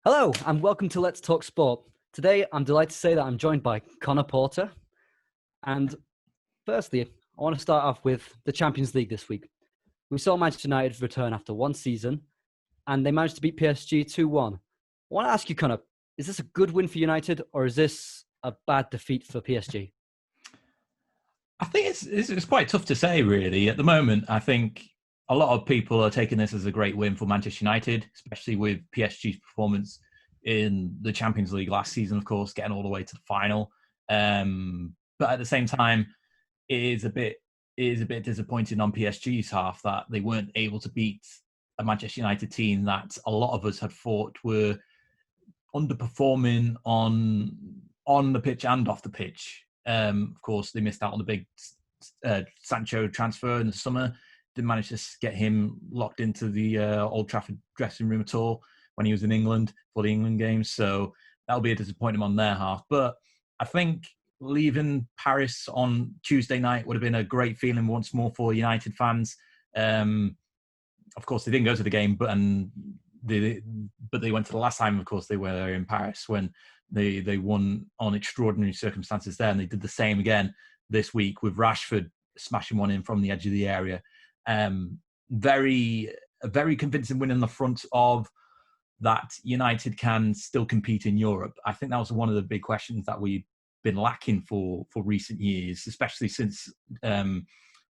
Hello, and welcome to Let's Talk Sport. Today, I'm delighted to say that I'm joined by Conor Porter. And firstly, I want to start off with the Champions League this week. We saw Manchester United return after one season, and they managed to beat PSG 2-1. I want to ask you, Conor, is this a good win for United, or is this a bad defeat for PSG? I think it's quite tough to say, really. At the moment, I think a lot of people are taking this as a great win for Manchester United, especially with PSG's performance in the Champions League last season, of course, getting all the way to the final. But at the same time, it is a bit disappointing on PSG's half that they weren't able to beat a Manchester United team that a lot of us had thought were underperforming on the pitch and off the pitch. Of course, they missed out on the big Sancho transfer in the summer. Didn't manage to get him locked into the Old Trafford dressing room at all when he was in England for the England games. So that'll be a disappointment on their half. But I think leaving Paris on Tuesday night would have been a great feeling once more for United fans. Of course, they didn't go to the game, but they went to the last time, of course, they were in Paris when they won on extraordinary circumstances there, and they did the same again this week with Rashford smashing one in from the edge of the area. A very convincing win in the front of that United can still compete in Europe. I think that was one of the big questions that we've been lacking for recent years, especially since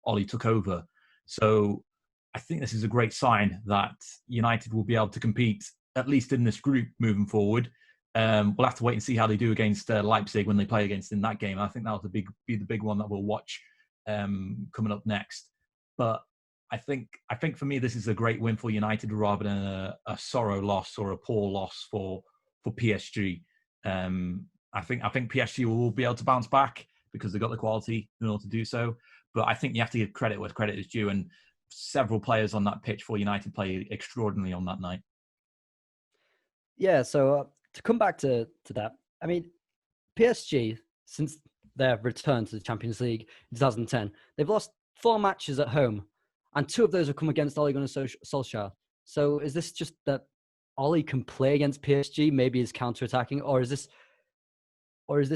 Ollie took over. So I think this is a great sign that United will be able to compete, at least in this group, moving forward. We'll have to wait and see how they do against Leipzig when they play against in that game. I think that'll be the big one that we'll watch coming up next. But I think for me, this is a great win for United rather than a sorrow loss or a poor loss for PSG. I think PSG will be able to bounce back because they've got the quality in order to do so. But I think you have to give credit where credit is due, and several players on that pitch for United played extraordinarily on that night. Yeah, so to come back to that, I mean, PSG, since their return to the Champions League in 2010, they've lost 4 matches at home, and 2 of those have come against Ole Gunnar Solskjaer. So is this just that Ole can play against PSG, maybe he's counter-attacking, or is this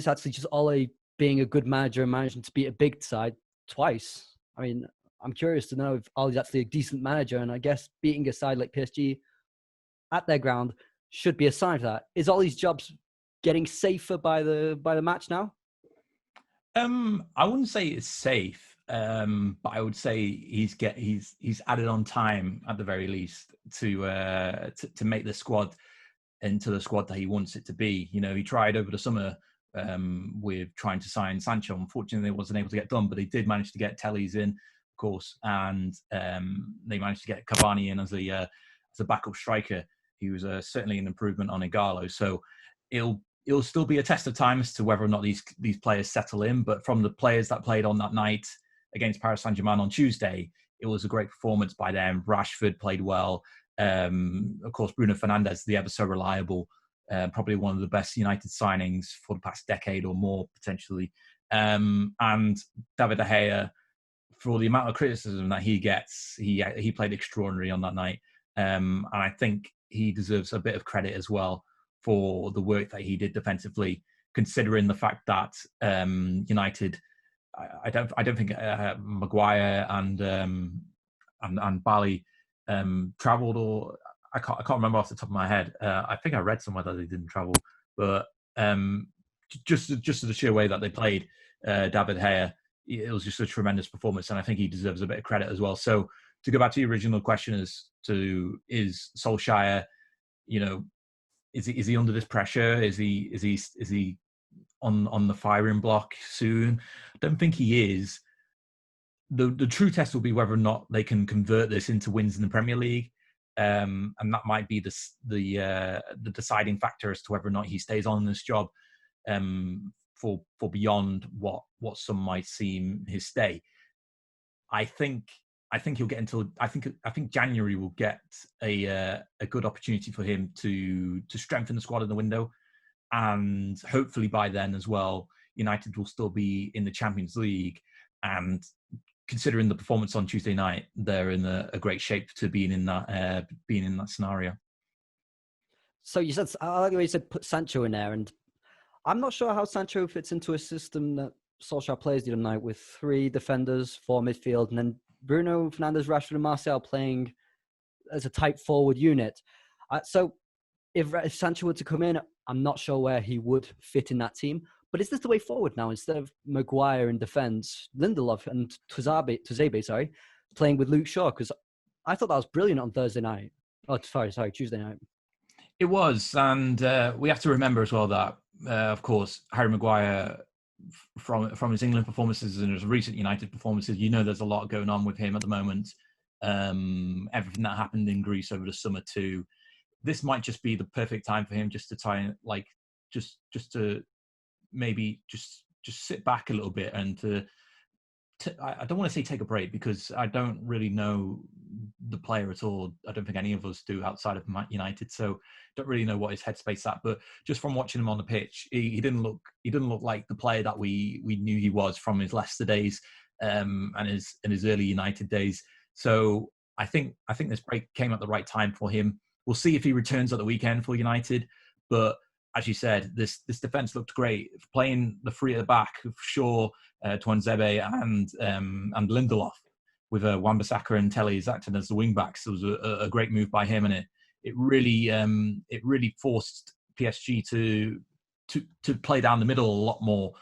actually just Ole being a good manager and managing to beat a big side twice? I mean, I'm curious to know if Ole's actually a decent manager, and I guess beating a side like PSG at their ground should be a sign of that. Is Ole's job getting safer by the match now? I wouldn't say it's safe, but I would say he's added on time at the very least to make the squad into the squad that he wants it to be. You know, he tried over the summer with trying to sign Sancho. Unfortunately, they wasn't able to get done, but they did manage to get Telles in, of course, and they managed to get Cavani in as a backup striker. He was certainly an improvement on Ighalo. So it'll still be a test of time as to whether or not these players settle in. But from the players that played on that night against Paris Saint-Germain on Tuesday, it was a great performance by them. Rashford played well. Of course, Bruno Fernandes, the ever so reliable, probably one of the best United signings for the past decade or more, potentially. And David De Gea, for the amount of criticism that he gets, he played extraordinary on that night. And I think he deserves a bit of credit as well for the work that he did defensively, considering the fact that United, I don't think Maguire and Bali travelled, or I can't remember off the top of my head. I think I read somewhere that they didn't travel, but just the sheer way that they played David Gea, it was just a tremendous performance, and I think he deserves a bit of credit as well. So to go back to your original question as to is Solskjaer, you know, is he under this pressure? Is he on the firing block soon? I don't think he is. The true test will be whether or not they can convert this into wins in the Premier League, and that might be the deciding factor as to whether or not he stays on this job for beyond what some might seem his stay. I think he'll get until I think January will get a good opportunity for him to strengthen the squad in the window, and hopefully by then as well, United will still be in the Champions League. And considering the performance on Tuesday night, they're in a great shape to being in that scenario. So you said, I like the way you said put Sancho in there, and I'm not sure how Sancho fits into a system that Solskjaer plays the other night with 3 defenders, 4 midfield, and then Bruno Fernandes, Rashford, and Martial playing as a tight forward unit. So if Sancho were to come in, I'm not sure where he would fit in that team. But is this the way forward now? Instead of Maguire in defence, Lindelof and Tuzabe, playing with Luke Shaw? Because I thought that was brilliant on Thursday night. Oh, sorry, Tuesday night. It was, and we have to remember as well that, of course, Harry Maguire, from his England performances and his recent United performances, there's a lot going on with him at the moment. Everything that happened in Greece over the summer too. This might just be the perfect time for him just to try and just to maybe just sit back a little bit and I don't want to say take a break, because I don't really know the player at all. I don't think any of us do outside of United, so don't really know what his headspace at. But just from watching him on the pitch, he didn't look like the player that we knew he was from his Leicester days and his early United days. So I think this break came at the right time for him. We'll see if he returns at the weekend for United, but as you said, this defence looked great. Playing the 3 at the back, Shaw, Tuanzebe, and Lindelof, with Wan-Bissaka and Telles acting as the wing backs. It was a great move by him, and it really forced PSG to play down the middle a lot more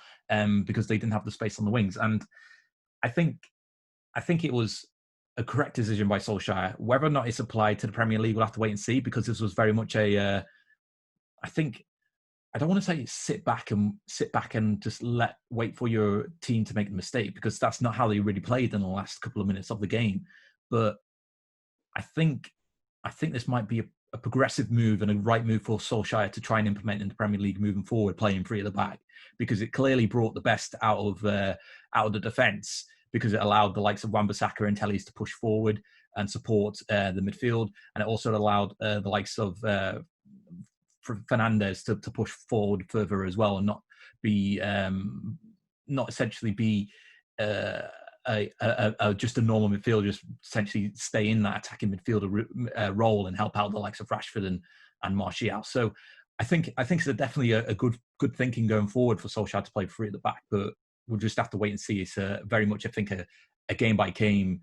because they didn't have the space on the wings. And I think it was a correct decision by Solskjaer. Whether or not it's applied to the Premier League, we'll have to wait and see, because this was very much I don't want to say sit back and just wait for your team to make the mistake, because that's not how they really played in the last couple of minutes of the game. But I think this might be a progressive move and a right move for Solskjaer to try and implement in the Premier League moving forward, playing 3 at the back, because it clearly brought the best out of the defence, because it allowed the likes of Wan-Bissaka and Telles to push forward and support the midfield, and it also allowed the likes of Fernandes to push forward further as well, and not be not essentially be just a normal midfielder, just essentially stay in that attacking midfielder role and help out the likes of Rashford and Martial. So I think it's definitely a good thinking going forward for Solskjaer to play 3 at the back, but we'll just have to wait and see. It's very much, I think, a game by game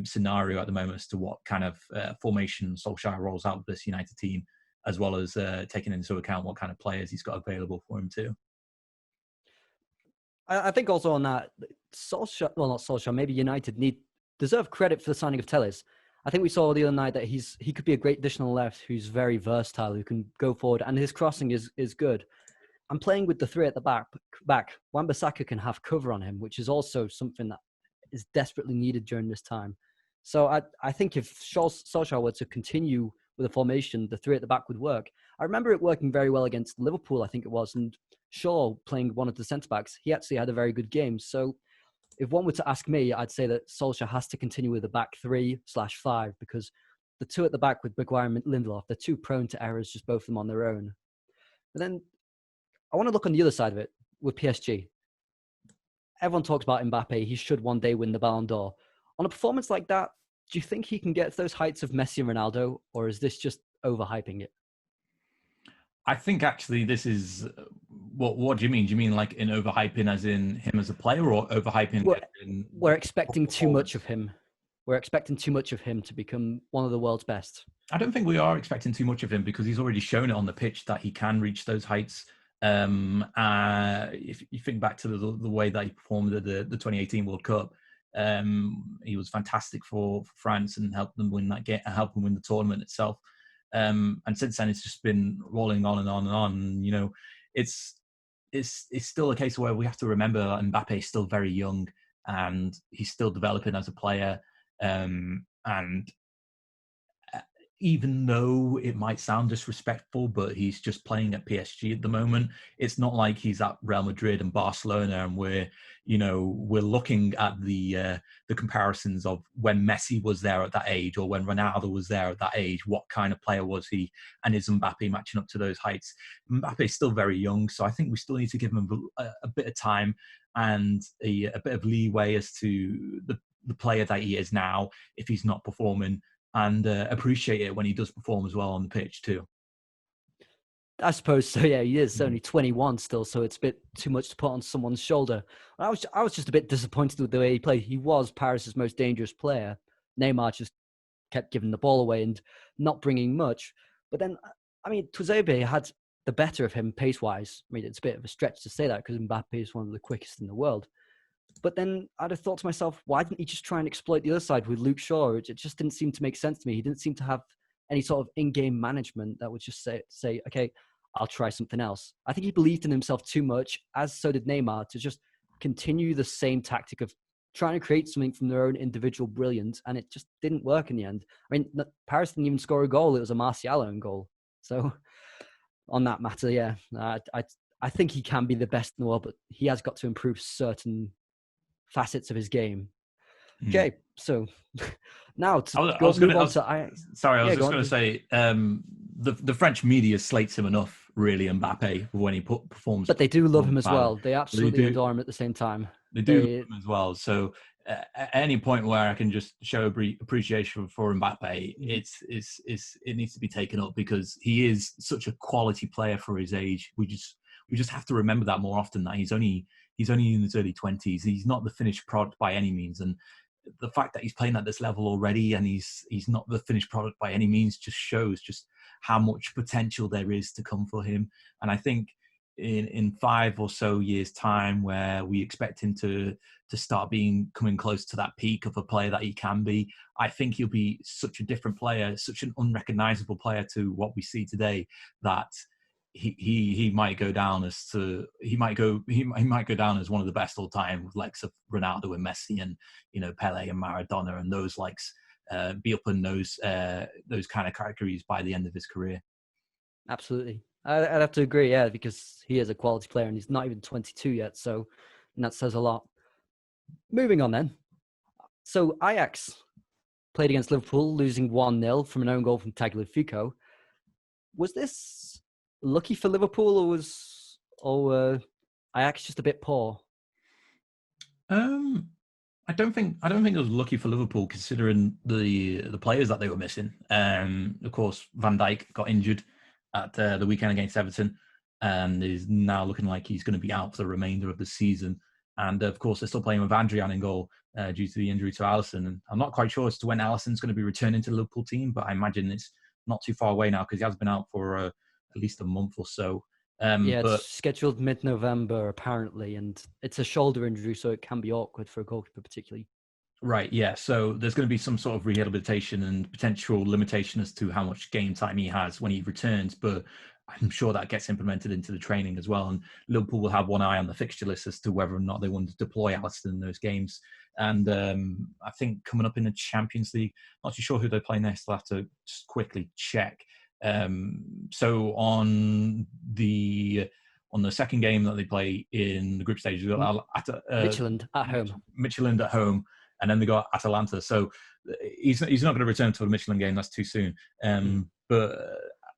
scenario at the moment as to what kind of formation Solskjaer rolls out with this United team, as well as taking into account what kind of players he's got available for him too. I think also on that, Solskjaer, well, not Solskjaer, maybe United deserve credit for the signing of Telles. I think we saw the other night that he could be a great additional left who's very versatile, who can go forward, and his crossing is good. And playing with the 3 at the back, Wan-Bissaka can have cover on him, which is also something that is desperately needed during this time. So I think if Solskjaer were to continue with a formation, the 3 at the back would work. I remember it working very well against Liverpool, I think it was, and Shaw playing one of the centre-backs. He actually had a very good game. So if one were to ask me, I'd say that Solskjaer has to continue with the back 3/5, because the 2 at the back with Maguire and Lindelof, they're too prone to errors, just both of them on their own. But then I want to look on the other side of it with PSG. Everyone talks about Mbappe. He should one day win the Ballon d'Or. On a performance like that, do you think he can get to those heights of Messi and Ronaldo, or is this just overhyping it? I think actually this is what do you mean? Do you mean like in overhyping as in him as a player, or overhyping? We're expecting too much of him. We're expecting too much of him to become one of the world's best. I don't think we are expecting too much of him, because he's already shown it on the pitch that he can reach those heights. If you think back to the way that he performed at the 2018 World Cup, he was fantastic for France and helped them win that game, helped them win the tournament itself. And since then, it's just been rolling on and on and on. You know, it's still a case where we have to remember that Mbappe is still very young and he's still developing as a player. And even though it might sound disrespectful, but he's just playing at PSG at the moment. It's not like he's at Real Madrid and Barcelona, and we're looking at the comparisons of when Messi was there at that age, or when Ronaldo was there at that age. What kind of player was he, and is Mbappe matching up to those heights? Mbappe is still very young, so I think we still need to give him a bit of time and a bit of leeway as to the player that he is now, if he's not performing, and appreciate it when he does perform as well on the pitch too. I suppose so. Yeah, he is only 21 still, so it's a bit too much to put on someone's shoulder. I was just a bit disappointed with the way he played. He was Paris's most dangerous player. Neymar just kept giving the ball away and not bringing much. But then, I mean, Tuisebe had the better of him pace-wise. I mean, it's a bit of a stretch to say that because Mbappe is one of the quickest in the world. But then I'd have thought to myself, why didn't he just try and exploit the other side with Luke Shaw? It just didn't seem to make sense to me. He didn't seem to have any sort of in-game management that would just say, okay, I'll try something else. I think he believed in himself too much, as so did Neymar, to just continue the same tactic of trying to create something from their own individual brilliance, and it just didn't work in the end. I mean, Paris didn't even score a goal. It was a Martial own goal. So on that matter, yeah, I think he can be the best in the world, but he has got to improve certain facets of his game. Okay, so now to move on to Ajax. Sorry, I was just going to say the French media slates him enough, really, Mbappe, when he performs. But they do love him as well. They absolutely adore him at the same time. They do love him as well. So at any point where I can just show appreciation for Mbappe, it needs to be taken up because he is such a quality player for his age. We just have to remember that more often, that he's only in his early 20s. He's not the finished product by any means, and the fact that he's playing at this level already and he's not the finished product by any means just shows just how much potential there is to come for him. And I think in 5 or so years' time, where we expect him to start coming close to that peak of a player that he can be, I think he'll be such a different player, such an unrecognizable player to what we see today, that he might go down as one of the best all time, with likes of Ronaldo and Messi and Pele and Maradona and those likes, be up in those kind of categories by the end of his career. Absolutely, I'd have to agree, yeah, because he is a quality player and he's not even 22 yet, so that says a lot. Moving on then, so Ajax played against Liverpool, losing 1-0 from an own goal from Tagliafico. Was this lucky for Liverpool, or was Ajax just a bit poor? I don't think it was lucky for Liverpool, considering the players that they were missing. Of course, Van Dijk got injured at the weekend against Everton, and is now looking like he's going to be out for the remainder of the season. And of course, they're still playing with Adrian in goal due to the injury to Alisson. And I'm not quite sure as to when Alisson's going to be returning to the Liverpool team, but I imagine it's not too far away now because he has been out for at least a month or so. It's scheduled mid-November apparently, and it's a shoulder injury, so it can be awkward for a goalkeeper particularly. Right, yeah. So there's going to be some sort of rehabilitation and potential limitation as to how much game time he has when he returns, but I'm sure that gets implemented into the training as well. And Liverpool will have one eye on the fixture list as to whether or not they want to deploy Alisson in those games. And I think coming up in the Champions League, not too sure who they play next. I'll have to just quickly check. So on the second game that they play in the group stage, Midtjylland at home. Midtjylland at home, and then they got Atalanta. So he's not going to return to the Midtjylland game. That's too soon. But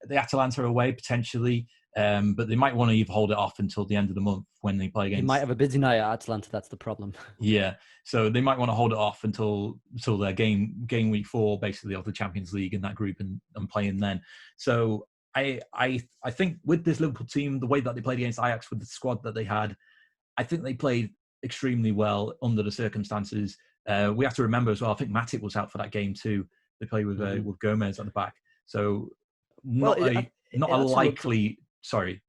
the Atalanta away potentially, but they might want to hold it off until the end of the month when they play against. He might have a busy night at Atalanta. That's the problem. Yeah, so they might want to hold it off until their game week 4, basically, of the Champions League in that group and playing then. So I think with this Liverpool team, the way that they played against Ajax with the squad that they had, I think they played extremely well under the circumstances. We have to remember as well, I think Matic was out for that game too. They played with Gomez at the back. So sorry.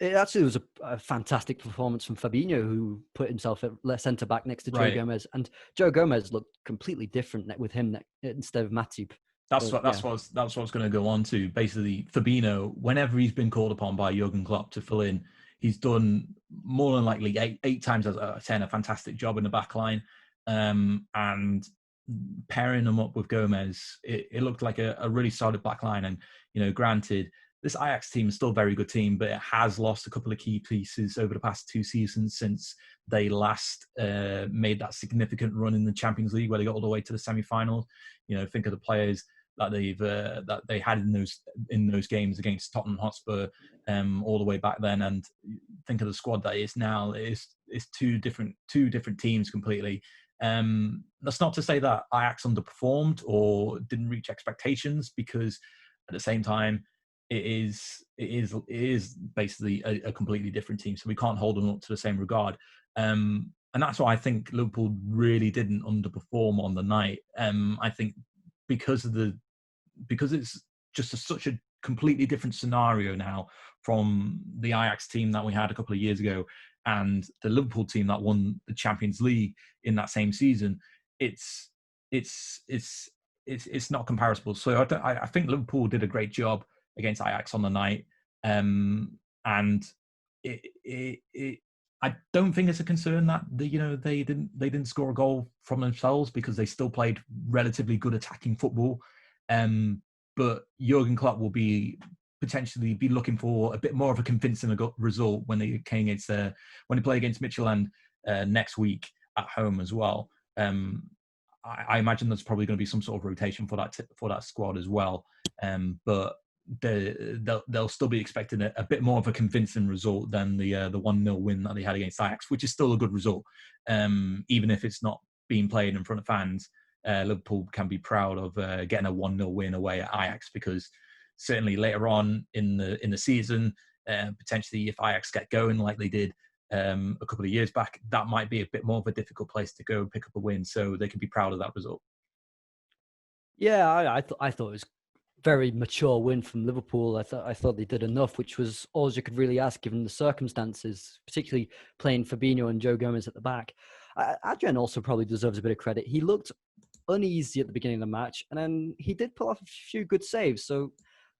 It actually was a fantastic performance from Fabinho, who put himself at centre back next to Joe Gomez, and Joe Gomez looked completely different with him instead of Matip. That's what I was going to go on to. Basically, Fabinho, whenever he's been called upon by Jurgen Klopp to fill in, he's done more than likely eight times out of 10 a fantastic job in the back line. And pairing them up with Gomez, it looked like a really solid back line. And, granted, this Ajax team is still a very good team, but it has lost a couple of key pieces over the past 2 seasons since they last made that significant run in the Champions League where they got all the way to the semi-finals. Think of the players that they had in those games against Tottenham Hotspur all the way back then, and think of the squad that is now. It's two different teams completely. That's not to say that Ajax underperformed or didn't reach expectations, because at the same time, it is basically a completely different team. So we can't hold them up to the same regard. And that's why I think Liverpool really didn't underperform on the night. I think because it's just such a completely different scenario now from the Ajax team that we had a couple of years ago and the Liverpool team that won the Champions League in that same season. It's not comparable. So I think Liverpool did a great job against Ajax on the night, and I don't think it's a concern that they didn't score a goal from themselves because they still played relatively good attacking football. But Jurgen Klopp will potentially be looking for a bit more of a convincing result when they play against Midtjylland next week at home as well. I imagine there's probably going to be some sort of rotation for that squad as well. But they'll still be expecting a bit more of a convincing result than the 1-0 win that they had against Ajax, which is still a good result. Even if it's not being played in front of fans, Liverpool can be proud of getting a 1-0 win away at Ajax, because certainly later on in the season, potentially if Ajax get going like they did a couple of years back, that might be a bit more of a difficult place to go pick up a win. So they can be proud of that result. Yeah, I thought it was very mature win from Liverpool. I thought they did enough, which was all you could really ask given the circumstances, particularly playing Fabinho and Joe Gomez at the back. Adrian also probably deserves a bit of credit. He looked uneasy at the beginning of the match, and then he did pull off a few good saves. So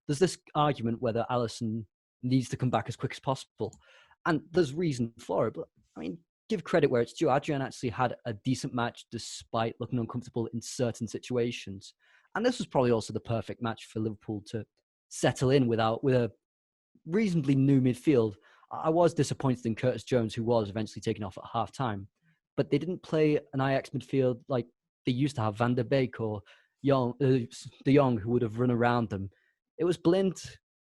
there's this argument whether Alisson needs to come back as quick as possible, and there's reason for it. But I mean, give credit where it's due. Adrian actually had a decent match despite looking uncomfortable in certain situations. And this was probably also the perfect match for Liverpool to settle in with a reasonably new midfield. I was disappointed in Curtis Jones, who was eventually taken off at half-time. But they didn't play an Ajax midfield like they used to have Van der Beek or De Jong, who would have run around them. It was Blind,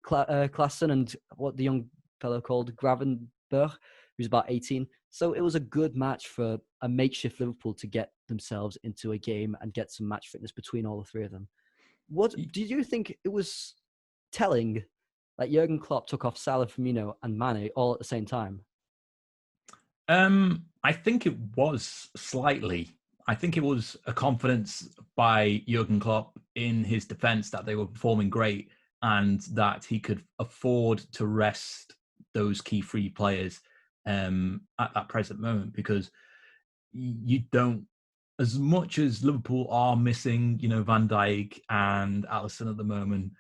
Klaassen, and what the young fellow called Gravenberg, who's about 18. So it was a good match for a makeshift Liverpool to get themselves into a game and get some match fitness between all the three of them. What did you think it was telling that Jurgen Klopp took off Salah, Firmino, and Mane all at the same time? I think it was slightly. I think it was a confidence by Jurgen Klopp in his defence that they were performing great and that he could afford to rest those key three players at that present moment, because you don't, as much as Liverpool are missing, Van Dijk and Alisson at the moment,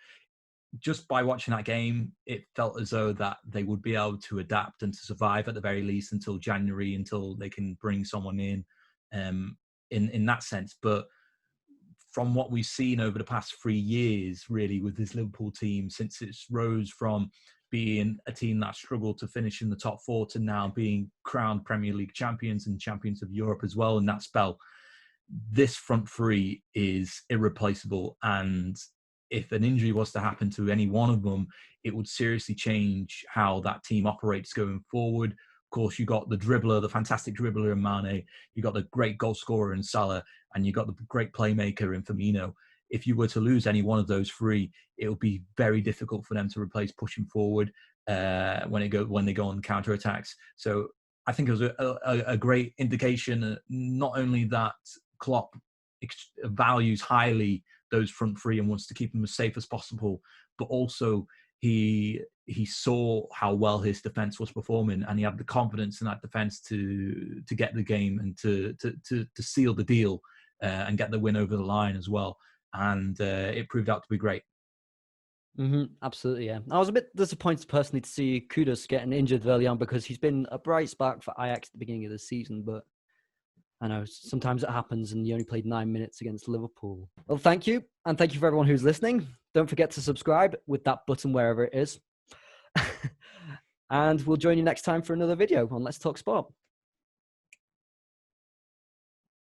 just by watching that game, it felt as though that they would be able to adapt and to survive at the very least until January, until they can bring someone in that sense. But from what we've seen over the past 3 years, really, with this Liverpool team, since it's rose from being a team that struggled to finish in the top four to now being crowned Premier League champions and champions of Europe as well in that spell, this front three is irreplaceable. And if an injury was to happen to any one of them, it would seriously change how that team operates going forward. Of course, you got the dribbler, the fantastic dribbler in Mane, you got the great goal scorer in Salah, and you got the great playmaker in Firmino. If you were to lose any one of those three, it would be very difficult for them to replace pushing forward when they go on counter attacks. So I think it was a great indication, not only that Klopp values highly those front three and wants to keep them as safe as possible, but also he saw how well his defense was performing, and he had the confidence in that defense to get the game and to seal the deal and get the win over the line as well. And it proved out to be great. Absolutely, yeah. I was a bit disappointed personally to see Kudus getting injured early on, because he's been a bright spark for Ajax at the beginning of the season, but I know sometimes it happens, and he only played 9 minutes against Liverpool. Well, thank you. And thank you for everyone who's listening. Don't forget to subscribe with that button wherever it is. And we'll join you next time for another video on Let's Talk Sport.